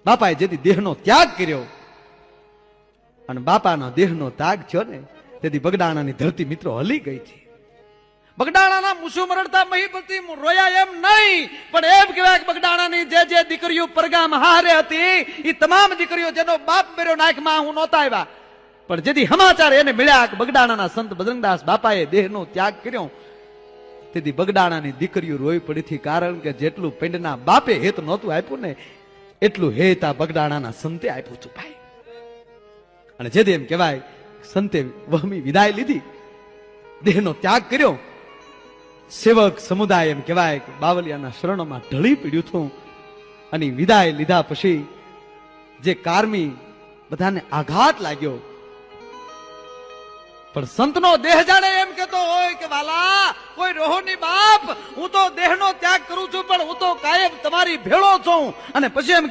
બાપાએ જેથી દેહનો ત્યાગ કર્યો અને બાપાનો દેહનો ત્યાગ થયો ને તેથી બગડાણાની ધરતી મિત્રો હલી ગઈ છે. બગડાણાના મૂછો મરડતા મહીપતિ રોયા એમ નહીં, પણ એમ કહેવાય કે બગડાણાની જે દીકરીઓ પરગામ હારે હતી એ તમામ દીકરીઓ જેનો બાપ મેર્યો નાખમાં હું નહોતા આવ્યા, પણ જેથી સમાચાર એને મળ્યા કે બગડાણાના સંત બજરંગદાસ બાપાએ દેહનો ત્યાગ કર્યો તેથી બગડાણાની દીકરીઓ રોઈ પડી હતી. કારણ કે જેટલું પિંડના બાપે હેત નહોતું આપ્યું ને એટલું હેત આ બગડાણાના સંતે આપ્યું હતું ભાઈ. અને જેથી એમ કહેવાય સંતે વહમી વિદાય લીધી, દેહનો ત્યાગ કર્યો. સેવક સમુદાય એમ કહેવાય કે બાવલિયાના શરણોમાં ઢળી પડ્યું હતું. અને વિદાય લીધા પછી જે કારમી બધાને આઘાત લાગ્યો, પણ સંતનો દેહ જાણે એમ કેતો હોય કે વાલા કોઈ રોહોની બાપ, હું તો દેહનો ત્યાગ કરું છું પણ હું તો કાયમ તમારી ભેળો છું. અને પછી એમ